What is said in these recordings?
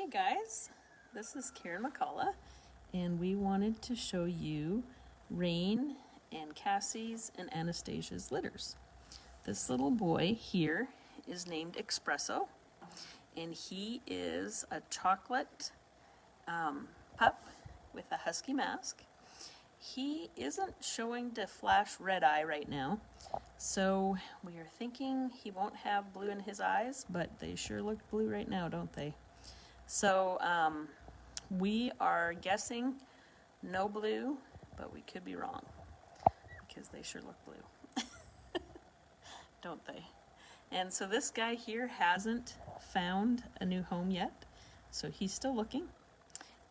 Hey guys, this is Karen McCullough, and we wanted to show you Rain and Cassie's and Anastasia's litters. This little boy here is named Espresso, and he is a chocolate pup with a husky mask. He isn't showing to flash red eye right now, so we are thinking he won't have blue in his eyes, but they sure look blue right now, don't they? So we are guessing no blue, but we could be wrong because they sure look blue, don't they? And so this guy here hasn't found a new home yet, so he's still looking,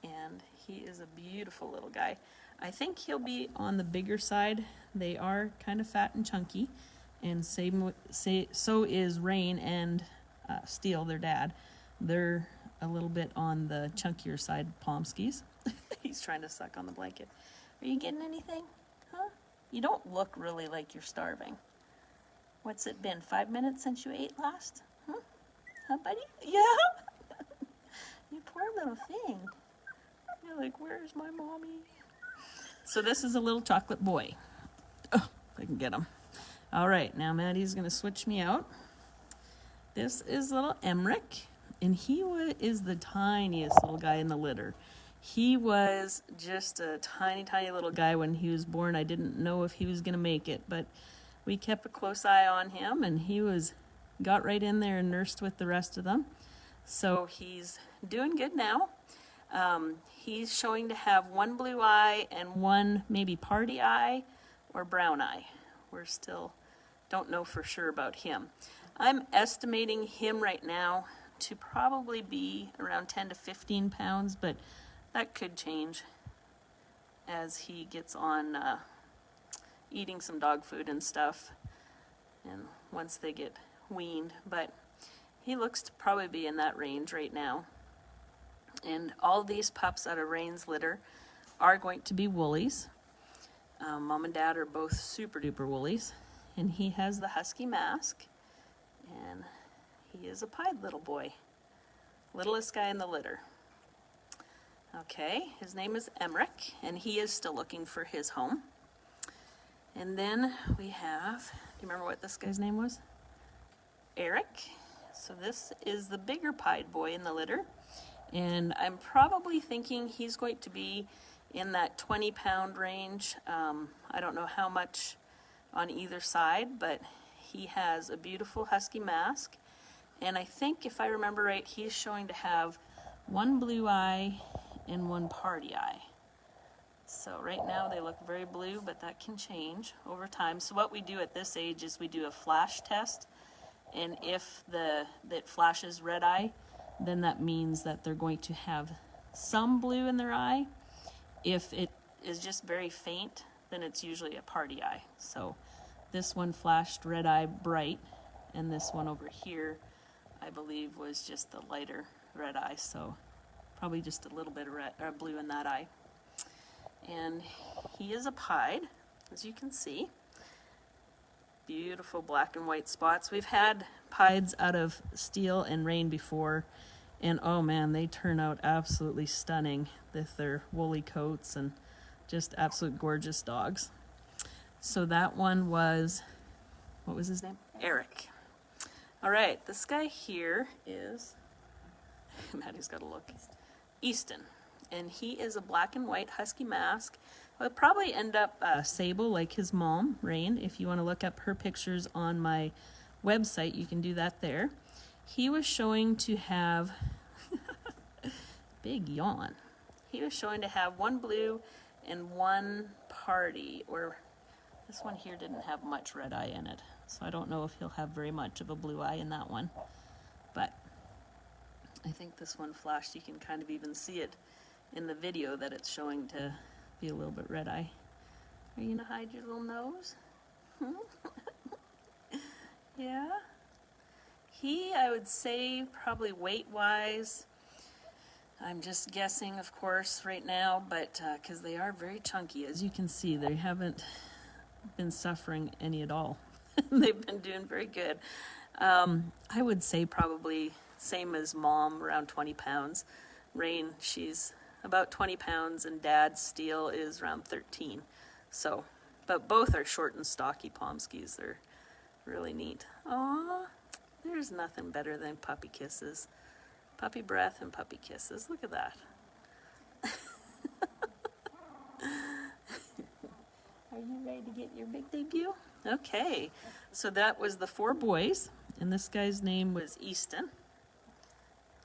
and he is a beautiful little guy. I think he'll be on the bigger side. They are kind of fat and chunky, and so is Rain and Steele, their dad. They're a little bit on the chunkier side, Pomskies. He's trying to suck on the blanket. Are you getting anything? Huh? You don't look really like you're starving. What's it been, 5 minutes since you ate last? Huh, buddy? Yeah? You poor little thing. You're like, where's my mommy? So this is a little chocolate boy. Oh, if I can get him. All right, now Maddie's going to switch me out. This is little Emmerich, and he is the tiniest little guy in the litter. He was just a tiny, tiny little guy when he was born. I didn't know if he was going to make it, but we kept a close eye on him, and he got right in there and nursed with the rest of them. So he's doing good now. He's showing to have one blue eye and one maybe party eye or brown eye. We're still don't know for sure about him. I'm estimating him right now to probably be around 10 to 15 pounds, but that could change as he gets on eating some dog food and stuff, and once they get weaned. But he looks to probably be in that range right now. And all these pups out of Rain's litter are going to be woolies. Mom and Dad are both super duper woolies, and he has the husky mask, and he is a pied little boy, littlest guy in the litter. Okay, his name is Emmerich, and he is still looking for his home. And then we have, do you remember what this guy's name was? Eric. So this is the bigger pied boy in the litter. And I'm probably thinking he's going to be in that 20-pound range. I don't know how much on either side, but he has a beautiful husky mask. And I think, if I remember right, he's showing to have one blue eye and one party eye. So right now they look very blue, but that can change over time. So what we do at this age is we do a flash test. And if it flashes red eye, then that means that they're going to have some blue in their eye. If it is just very faint, then it's usually a party eye. So this one flashed red eye bright, and this one over here, I believe, was just the lighter red eye. So probably just a little bit of red or blue in that eye. And he is a pied, as you can see. Beautiful black and white spots. We've had pieds out of Steele and Rain before, and oh man, they turn out absolutely stunning with their woolly coats and just absolute gorgeous dogs. So that one was, what was his name? Eric. All right, this guy here is, Maddie's got to look, Easton. And he is a black and white husky mask. He'll probably end up sable like his mom, Rain. If you want to look up her pictures on my website, you can do that there. He was showing to have, big yawn. He was showing to have one blue and one party, or this one here didn't have much red eye in it. So I don't know if he'll have very much of a blue eye in that one. But I think this one flashed. You can kind of even see it in the video that it's showing to be a little bit red eye. Are you gonna hide your little nose? Yeah. He, I would say, probably weight-wise, I'm just guessing, of course, right now, but because they are very chunky, as you can see, they haven't been suffering any at all. They've been doing very good. I would say probably same as Mom, around 20 pounds. Rain, she's about 20 pounds, and Dad, Steel, is around 13. So, but both are short and stocky Pomskies. They're really neat. Aww, there's nothing better than puppy kisses. Puppy breath and puppy kisses. Look at that. Are you ready to get your big debut? Okay, so that was the 4 boys, and this guy's name was Easton.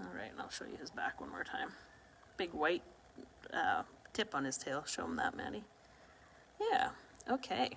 All right, and I'll show you his back one more time. Big white tip on his tail. Show him that, Maddie. Yeah, okay.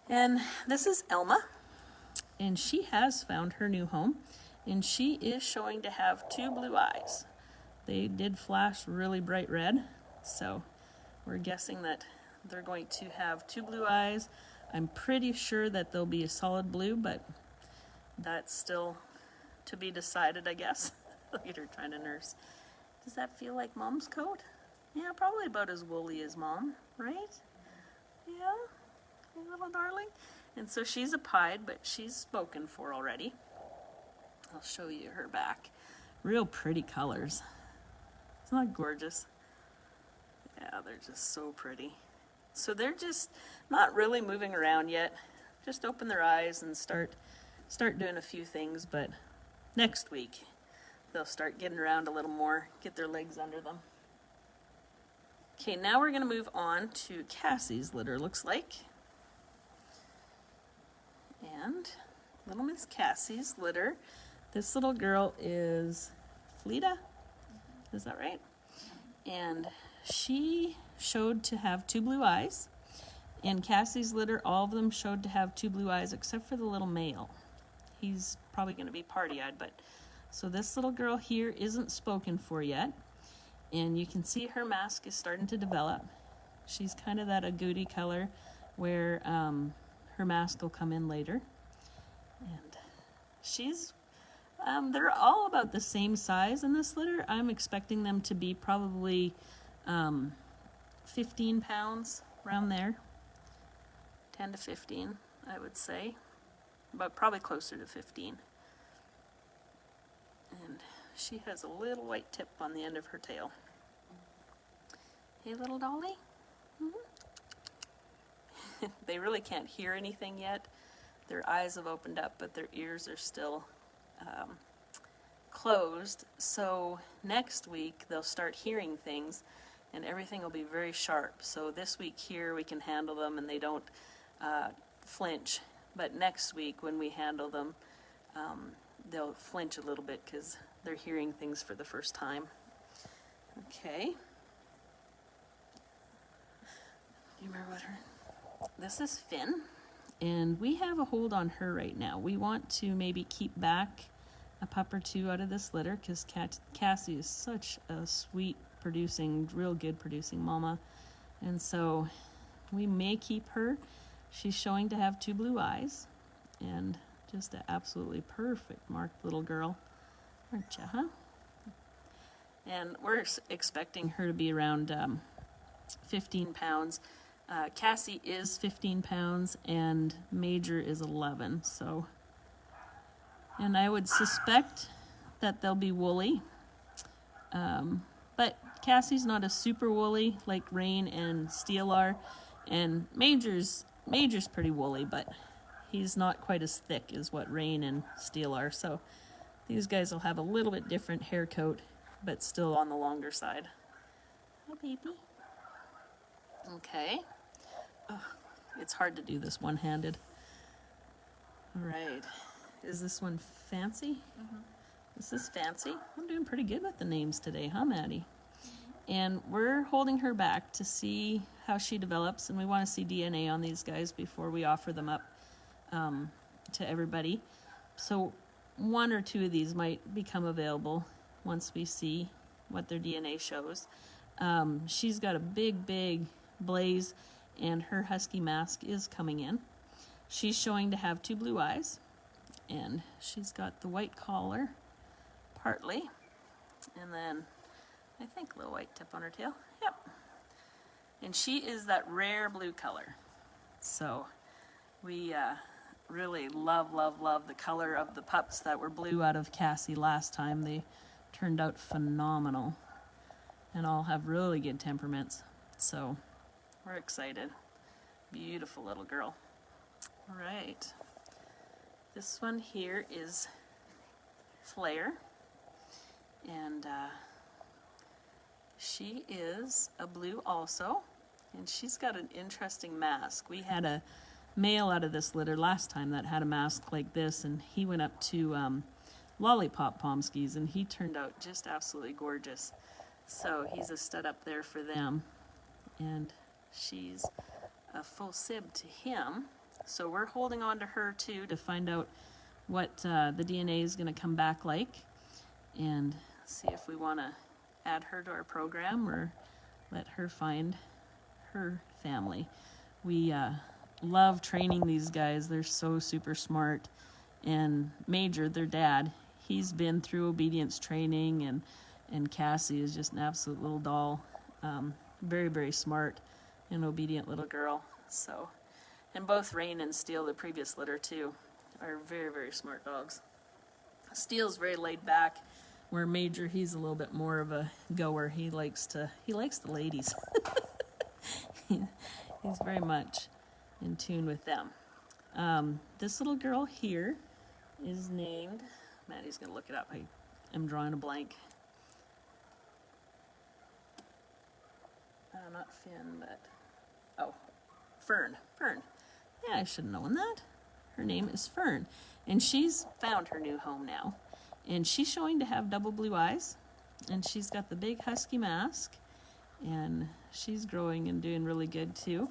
And this is Elma, and she has found her new home, and she is showing to have 2 blue eyes. They did flash really bright red, so we're guessing that they're going to have 2 blue eyes. I'm pretty sure that they'll be a solid blue, but that's still to be decided, I guess. Look at her trying to nurse. Does that feel like Mom's coat? Yeah, probably about as woolly as Mom, right? Yeah, you little darling. And so she's a pied, but she's spoken for already. I'll show you her back. Real pretty colors. Isn't that gorgeous? Yeah, they're just so pretty. So they're just not really moving around yet. Just open their eyes and start doing a few things, but next week they'll start getting around a little more, get their legs under them. Okay, now we're gonna move on to Cassie's litter, looks like. And little Miss Cassie's litter. This little girl is Fleta, is that right? And she showed to have 2 blue eyes. In Cassie's litter, all of them showed to have 2 blue eyes except for the little male. He's probably going to be party-eyed, but so this little girl here isn't spoken for yet. And you can see her mask is starting to develop. She's kind of that agouti color where her mask will come in later. And she's, they're all about the same size in this litter. I'm expecting them to be probably 15 pounds, around there. 10 to 15, I would say, but probably closer to 15. And she has a little white tip on the end of her tail. Hey, little dolly. Mm-hmm. They really can't hear anything yet. Their eyes have opened up, but their ears are still closed. So next week they'll start hearing things, and everything will be very sharp. So this week here we can handle them and they don't flinch, but next week when we handle them, they'll flinch a little bit because they're hearing things for the first time. Okay. Do you remember what her? This is Finn, and we have a hold on her right now. We want to maybe keep back a pup or 2 out of this litter because Cassie is such a sweet producing, real good producing mama, and so we may keep her. She's showing to have 2 blue eyes, and just an absolutely perfect marked little girl, aren't you, huh? And we're expecting her to be around 15 pounds. Cassie is 15 pounds, and Major is 11, so. And I would suspect that they'll be woolly, but Cassie's not a super woolly like Rain and Steel are, and Major's pretty woolly, but he's not quite as thick as what Rain and Steel are. So these guys will have a little bit different hair coat, but still on the longer side. Hi, baby. Okay. Oh, it's hard to do this one-handed. All right. Is this one Fancy? Mm-hmm. This is Fancy. I'm doing pretty good with the names today, huh, Maddie? And we're holding her back to see how she develops, and we want to see DNA on these guys before we offer them up to everybody. So 1 or 2 of these might become available once we see what their DNA shows. She's got a big blaze, and her husky mask is coming in. She's showing to have 2 blue eyes, and she's got the white collar partly, and then I think a little white tip on her tail. Yep. And she is that rare blue color. So we really love, love, love the color of the pups that were blue out of Cassie last time. They turned out phenomenal and all have really good temperaments. So we're excited. Beautiful little girl. All right. This one here is Flair. And she is a blue also. And she's got an interesting mask. We had a male out of this litter last time that had a mask like this, and he went up to Lollipop Pomskies, and he turned out just absolutely gorgeous. So he's a stud up there for them, and she's a full sib to him. So we're holding on to her too to find out what the DNA is going to come back like, and see if we want to add her to our program or let her find her family. We love training these guys. They're so super smart. And Major, their dad, he's been through obedience training, and Cassie is just an absolute little doll. Very, very smart and obedient little girl. So, and both Rain and Steel, the previous litter too, are very, very smart dogs. Steel's very laid back, where Major, he's a little bit more of a goer. He likes the ladies. He's very much in tune with them. This little girl here is named, Maddie's gonna look it up. I am drawing a blank. Not Finn, but, oh, Fern. Yeah, I should have known that. Her name is Fern, and she's found her new home now. And she's showing to have double blue eyes, and she's got the big husky mask, and she's growing and doing really good too.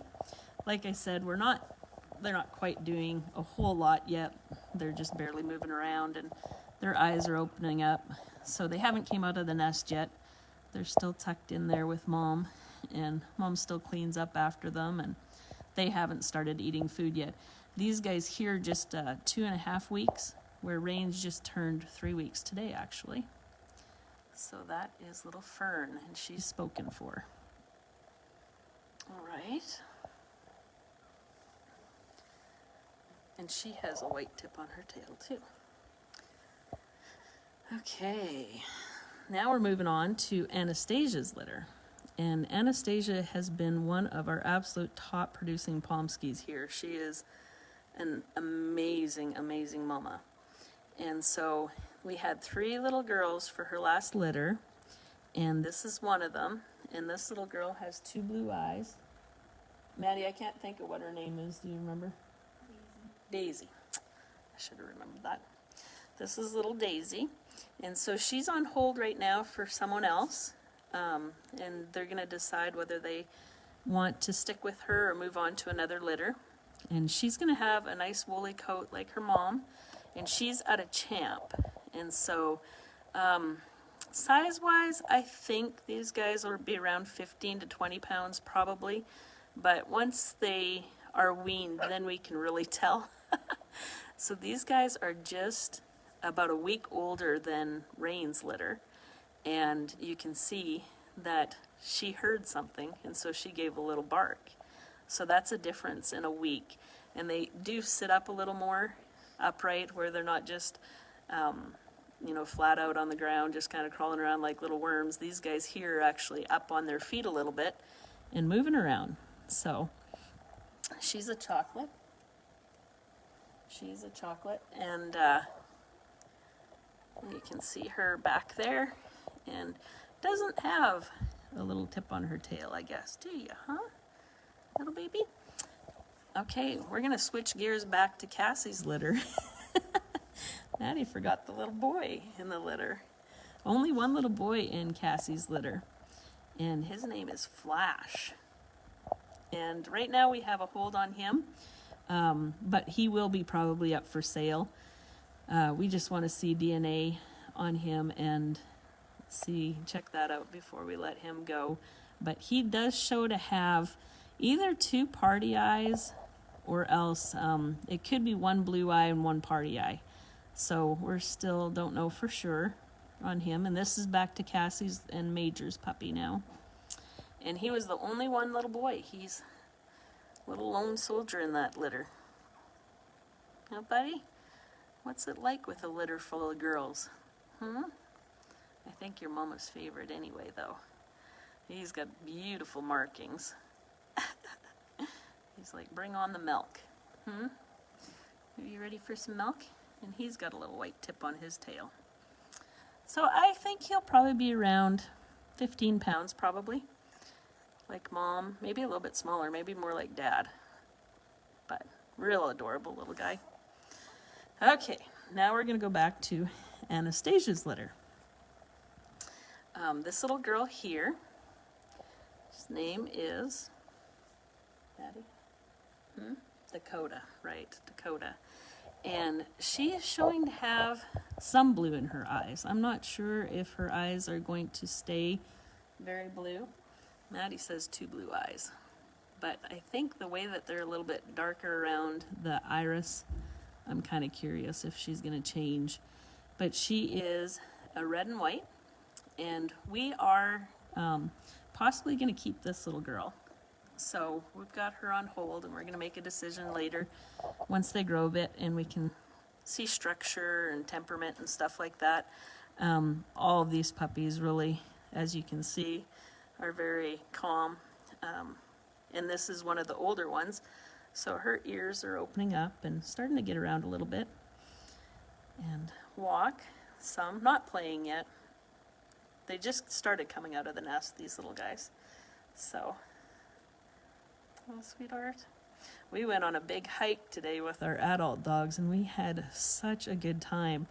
Like I said, they're not quite doing a whole lot yet. They're just barely moving around, and their eyes are opening up. So they haven't came out of the nest yet. They're still tucked in there with Mom, and Mom still cleans up after them, and they haven't started eating food yet. These guys here just 2.5 weeks, where Rain's just turned 3 weeks today, actually. So that is little Fern, and she's spoken for. All right. And she has a white tip on her tail too. Okay, now we're moving on to Anastasia's litter. And Anastasia has been one of our absolute top producing Pomskies here. She is an amazing, amazing mama. And so we had 3 little girls for her last litter, and this is one of them. And this little girl has 2 blue eyes. Maddie, I can't think of what her name is. Do you remember? Daisy. I should have remembered that. This is little Daisy. And so she's on hold right now for someone else. And they're going to decide whether they want to stick with her or move on to another litter. And she's going to have a nice woolly coat like her mom. And she's at a champ. And so size-wise, I think these guys will be around 15 to 20 pounds probably. But once they are weaned, then we can really tell. So these guys are just about a week older than Rain's litter. And you can see that she heard something, and so she gave a little bark. So that's a difference in a week. And they do sit up a little more upright, where they're not just, flat out on the ground, just kind of crawling around like little worms. These guys here are actually up on their feet a little bit and moving around. So she's a chocolate. And you can see her back there, and doesn't have a little tip on her tail, I guess, do you, huh, little baby? Okay, we're gonna switch gears back to Cassie's litter. Maddie forgot the little boy in the litter. Only one little boy in Cassie's litter, and his name is Flash. And right now we have a hold on him, but he will be probably up for sale. We just want to see DNA on him and check that out before we let him go. But he does show to have either 2 party eyes, or else it could be 1 blue eye and 1 party eye. So we're still don't know for sure on him. And this is back to Cassie's and Major's puppy now. And he was the only one little boy. He's a little lone soldier in that litter. Huh, buddy? What's it like with a litter full of girls? Hmm? I think you're Mama's favorite anyway, though. He's got beautiful markings. He's like, bring on the milk. Hmm? Are you ready for some milk? And he's got a little white tip on his tail. So I think he'll probably be around 15 pounds, probably. Like Mom, maybe a little bit smaller, maybe more like Dad. But real adorable little guy. Okay, now we're going to go back to Anastasia's litter. This little girl here, his name is Daddy? Dakota, right, Dakota. And she is showing to have some blue in her eyes. I'm not sure if her eyes are going to stay very blue. Maddie says 2 blue eyes. But I think the way that they're a little bit darker around the iris, I'm kind of curious if she's going to change. But she is a red and white. And we are possibly going to keep this little girl. So we've got her on hold, and we're going to make a decision later once they grow a bit and we can see structure and temperament and stuff like that. All of these puppies really, as you can see, are very calm. And this is one of the older ones. So her ears are opening up and starting to get around a little bit. And walk some, not playing yet. They just started coming out of the nest, these little guys. So, oh, sweetheart. We went on a big hike today with our adult dogs, and we had such a good time.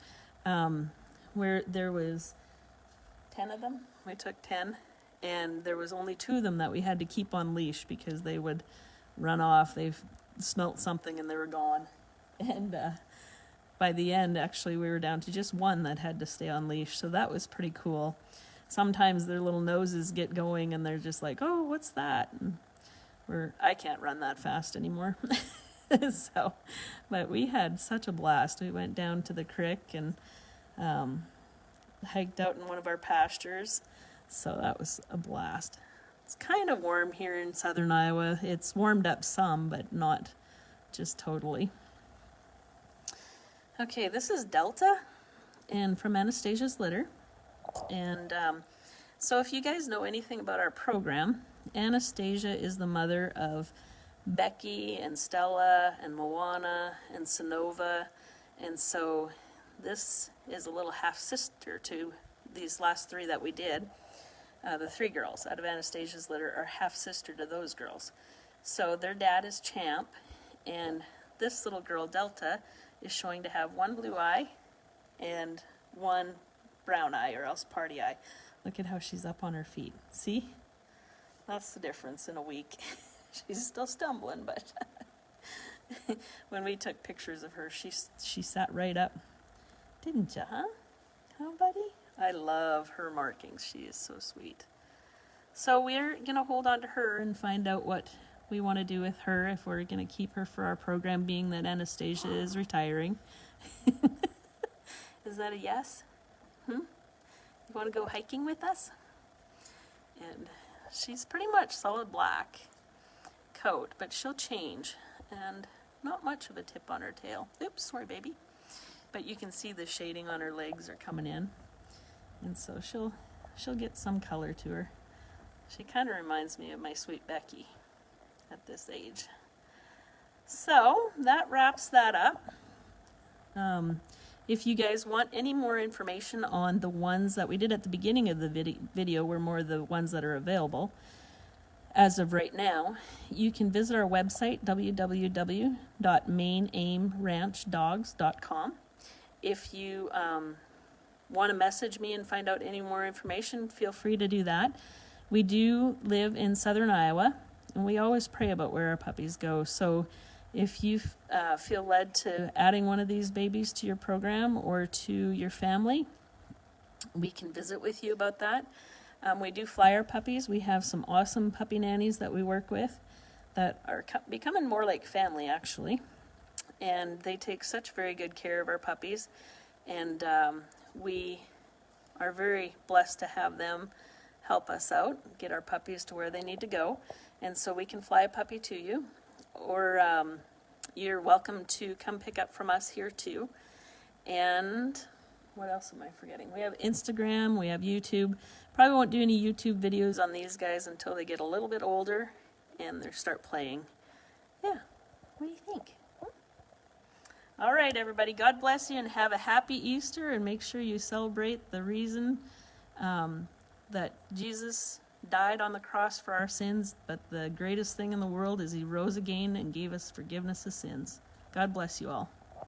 Where there was 10 of them, we took 10, and there was only 2 of them that we had to keep on leash because they would run off. They smelt something and they were gone. And by the end, actually, we were down to just 1 that had to stay on leash, so that was pretty cool. Sometimes their little noses get going and they're just like, oh, what's that? And I can't run that fast anymore. So, but we had such a blast. We went down to the creek and hiked out in one of our pastures. So that was a blast. It's kind of warm here in southern Iowa. It's warmed up some, but not just totally. Okay, this is Delta, and from Anastasia's litter. And so if you guys know anything about our program, Anastasia is the mother of Becky and Stella and Moana and Sonova. And so this is a little half-sister to these last 3 that we did. The 3 girls out of Anastasia's litter are half-sister to those girls. So their dad is Champ, and this little girl, Delta, is showing to have 1 blue eye and 1 brown eye, or else party eye. Look at how she's up on her feet. See? That's the difference in a week. She's still stumbling, but when we took pictures of her, she sat right up. Didn't you, huh? Huh, buddy? I love her markings. She is so sweet. So we're going to hold on to her and find out what we want to do with her, if we're going to keep her for our program, being that Anastasia is retiring. Is that a yes? You want to go hiking with us? And she's pretty much solid black coat, but she'll change, and not much of a tip on her tail. Oops, sorry, baby. But you can see the shading on her legs are coming in, and so she'll get some color to her. She kind of reminds me of my sweet Becky at this age. So that wraps that up. If you guys want any more information on the ones that we did at the beginning of the video, were more the ones that are available as of right now, you can visit our website, www.maineaimranchdogs.com. If you want to message me and find out any more information, feel free to do that. We do live in southern Iowa, and we always pray about where our puppies go. So if you feel led to adding one of these babies to your program or to your family, we can visit with you about that. We do fly our puppies. We have some awesome puppy nannies that we work with that are becoming more like family, actually. And they take such very good care of our puppies. And we are very blessed to have them help us out, get our puppies to where they need to go. And so we can fly a puppy to you. Or you're welcome to come pick up from us here too. And what else am I forgetting? We have Instagram, we have YouTube. Probably won't do any YouTube videos on these guys until they get a little bit older and they start playing. Yeah, what do you think? All right, everybody, God bless you and have a happy Easter, and make sure you celebrate the reason that Jesus died on the cross for our sins, but the greatest thing in the world is he rose again and gave us forgiveness of sins. God bless you all.